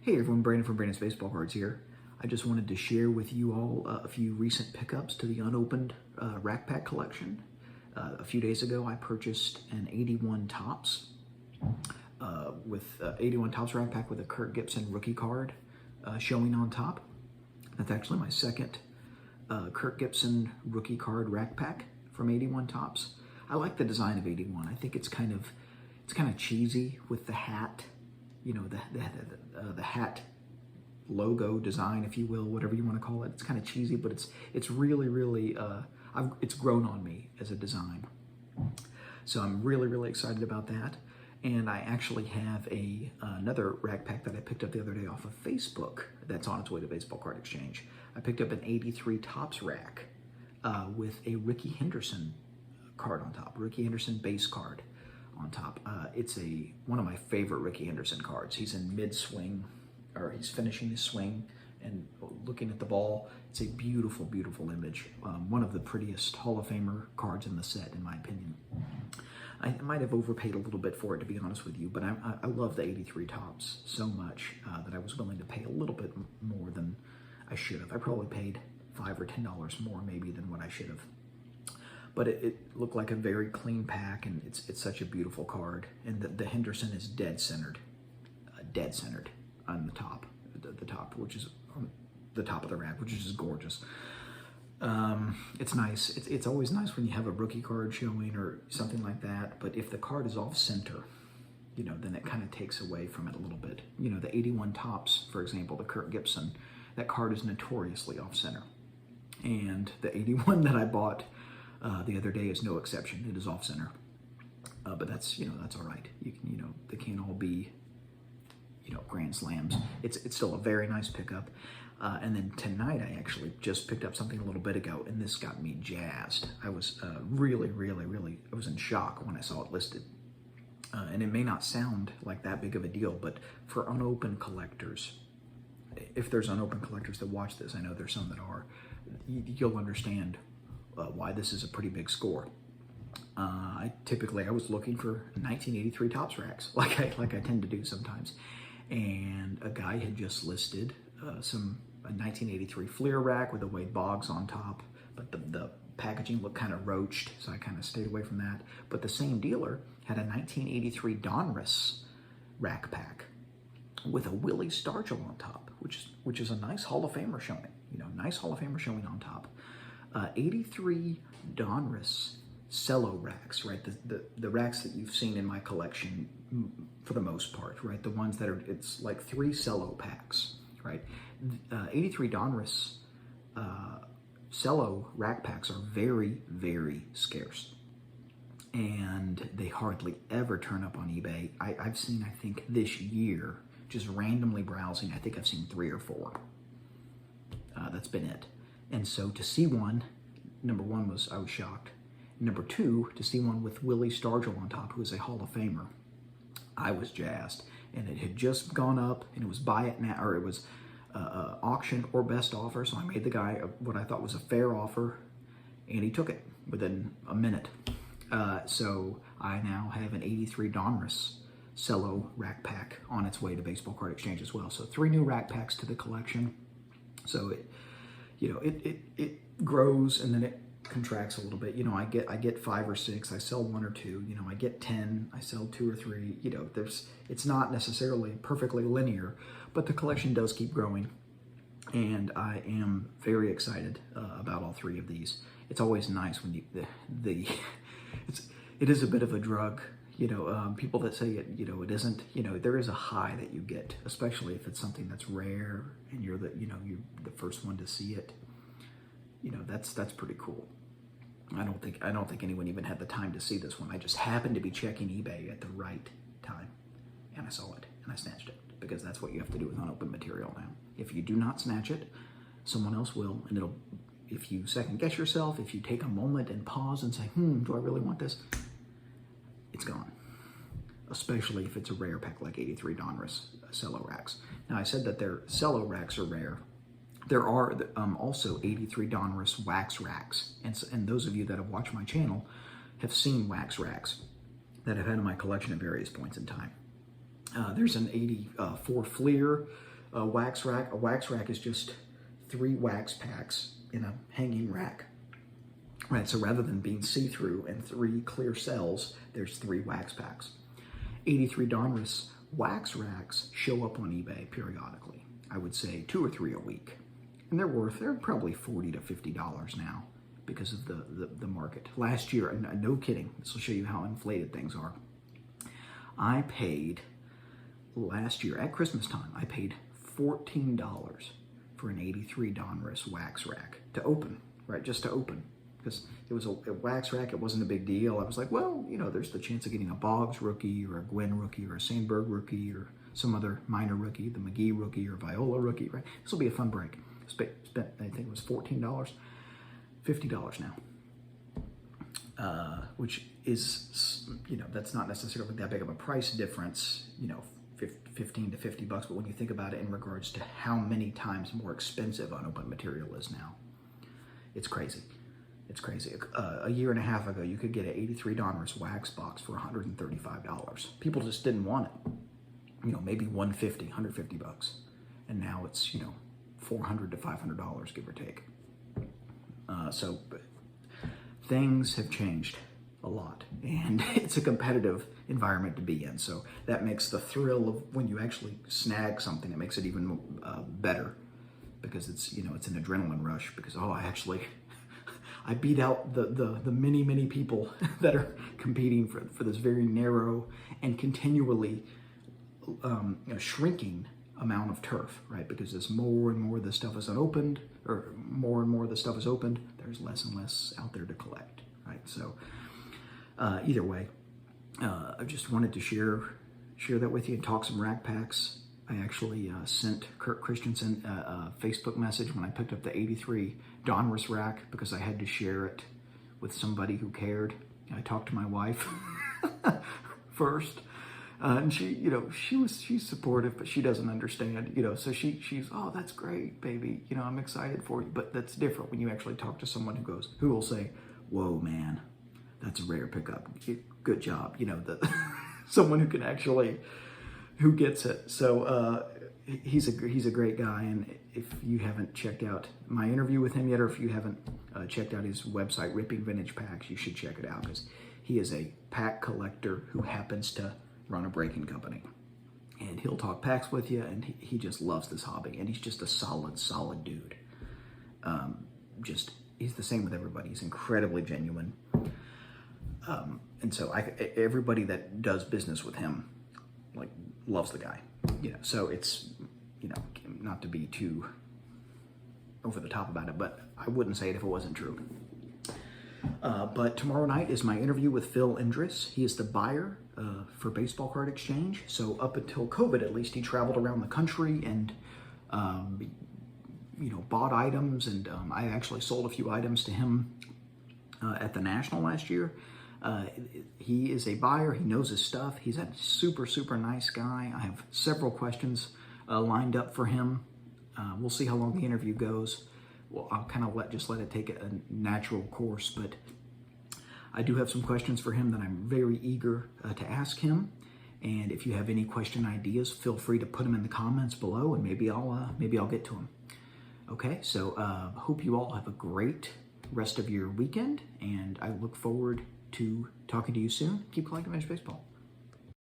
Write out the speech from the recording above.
Hey everyone, Brandon from Brandon's Baseball Cards here. I just wanted to share with you all a few recent pickups to the unopened Rack Pack collection. A few days ago I purchased an 81 Topps with 81 Topps Rack Pack with a Kirk Gibson rookie card showing on top. That's actually my second Kirk Gibson rookie card Rack Pack from 81 Topps. I like the design of 81. I think it's kind of cheesy with the hat. You know, the hat logo design, if you will, whatever you want to call it. It's kind of cheesy, but it's really it's grown on me as a design. So I'm really excited about that. And I actually have another Rack Pack that I picked up the other day off of Facebook that's on its way to Baseball Card Exchange. I picked up an 83 Topps rack with a Rickey Henderson card on top, Rickey Henderson base card on top. It's one of my favorite Rickey Henderson cards. He's in mid-swing, or he's finishing his swing and looking at the ball. It's a beautiful image. One of the prettiest Hall of Famer cards in the set, in my opinion. I might have overpaid a little bit for it, to be honest with you, but I love the 83 Topps so much that I was willing to pay a little bit more than I should have. I probably paid $5 or $10 more maybe than what I should have. But it looked like a very clean pack, and it's such a beautiful card. And the Henderson is dead centered on the top, which is on the top of the rack, which is just gorgeous. It's nice. It's always nice when you have a rookie card showing or something like that. But if the card is off center, you know, then it kind of takes away from it a little bit. You know, the 81 Topps, for example, the Kirk Gibson, that card is notoriously off center, and the 81 that I bought the other day is no exception. It is off center, but that's all right. They can't all be grand slams. It's still a very nice pickup. And then tonight I actually just picked up something a little bit ago, and this got me jazzed. I was really I was in shock when I saw it listed. And it may not sound like that big of a deal, but for unopened collectors, if there's unopened collectors that watch this, I know there's some that are, you'll understand why this is a pretty big score. I was looking for 1983 Topps racks, like I tend to do sometimes, and a guy had just listed a 1983 Fleer rack with a Wade Boggs on top, but the packaging looked kind of roached, so I kind of stayed away from that. But the same dealer had a 1983 Donruss rack pack with a Willie Stargell on top, which is a nice Hall of Famer showing. Nice Hall of Famer showing on top. 83 Donruss cello racks, right? The racks that you've seen in my collection for the most part, right? The ones that it's like 3 cello packs, right? 83 Donruss cello rack packs are very scarce, and they hardly ever turn up on eBay. I've seen, I think this year, just randomly browsing, I think I've seen 3 or 4. That's been it. And so to see one, number one I was shocked. Number two, to see one with Willie Stargell on top, who is a Hall of Famer, I was jazzed. And it had just gone up, and it was buy it now, or it was auction or best offer. So I made the guy what I thought was a fair offer, and he took it within a minute. So I now have an 83 Donruss cello rack pack on its way to Baseball Card Exchange as well. So 3 new rack packs to the collection. So it grows and then it contracts a little bit. I get 5 or 6, I sell 1 or 2. I get 10, I sell 2 or 3. It's not necessarily perfectly linear, but the collection does keep growing, and I am very excited about all 3 of these. It's always nice when it is a bit of a drug. People that say it isn't, there is a high that you get, especially if it's something that's rare and you're the first one to see it. That's pretty cool. I don't think anyone even had the time to see this one. I just happened to be checking eBay at the right time, and I saw it and I snatched it, because that's what you have to do with unopened material now. If you do not snatch it, someone else will, and if you second guess yourself, if you take a moment and pause and say, do I really want this? It's gone, especially if it's a rare pack like 83 Donruss cello racks. Now, I said that their cello racks are rare. There are also 83 Donruss wax racks, and those of you that have watched my channel have seen wax racks that I've had in my collection at various points in time. There's an 84 Fleer A wax rack. A wax rack is just 3 wax packs in a hanging rack. Right, so rather than being see-through and 3 clear cells, there's 3 wax packs. 83 Donruss wax racks show up on eBay periodically. I would say 2 or 3 a week. And they're probably $40 to $50 now because of the market. Last year, no kidding, this will show you how inflated things are. I paid, last year at Christmas time, I paid $14 for an 83 Donruss wax rack to open, right, just to open. Because it was a wax rack, it wasn't a big deal. I was like, well, you know, there's the chance of getting a Boggs rookie or a Gwynn rookie or a Sandberg rookie or some other minor rookie, the McGee rookie or Viola rookie, right? This will be a fun break. Spent, I think it was $14, $50 now. Which is, you know, that's not necessarily that big of a price difference, you know, 15 to 50 bucks. But when you think about it in regards to how many times more expensive unopened material is now, it's crazy. It's crazy. A year and a half ago, you could get an 83 Donruss wax box for $135. People just didn't want it. You know, maybe 150 bucks. And now it's, you know, $400 to $500, give or take. So things have changed a lot, and it's a competitive environment to be in. So that makes the thrill of when you actually snag something, it makes it even better, because it's, you know, it's an adrenaline rush because, oh, I beat out the many people that are competing for this very narrow and continually you know, shrinking amount of turf, right? Because as more and more of the stuff is unopened, or more and more of the stuff is opened, there's less and less out there to collect, right? So either way, I just wanted to share that with you and talk some rack packs. I actually sent Kurt Christensen a Facebook message when I picked up the 83 Donruss rack because I had to share it with somebody who cared. I talked to my wife first, and she, you know, she's supportive, but she doesn't understand, you know. So she's, oh, that's great, baby. You know, I'm excited for you. But that's different when you actually talk to someone who will say, whoa, man, that's a rare pickup. Good job. You know, someone who can actually, who gets it. So he's a great guy, and if you haven't checked out my interview with him yet, or if you haven't checked out his website, Ripping Vintage Packs, you should check it out, because he is a pack collector who happens to run a breaking company, and he'll talk packs with you, and he just loves this hobby, and he's just a solid dude. He's the same with everybody. He's incredibly genuine, and so everybody that does business with him, like, loves the guy, you know. So it's, you know, not to be too over the top about it, but I wouldn't say it if it wasn't true. But tomorrow night is my interview with Phil Indris. He is the buyer for Baseball Card Exchange. So up until COVID, at least, he traveled around the country and you know, bought items, and I actually sold a few items to him at the National last year. He is a buyer. He knows his stuff. He's a super nice guy. I have several questions lined up for him. We'll see how long the interview goes. Well, I'll kind of let it take a natural course, but I do have some questions for him that I'm very eager to ask him. And if you have any question ideas, feel free to put them in the comments below, and maybe I'll get to them. Okay, so hope you all have a great rest of your weekend, and I look forward to talking to you soon. Keep collecting vintage baseball.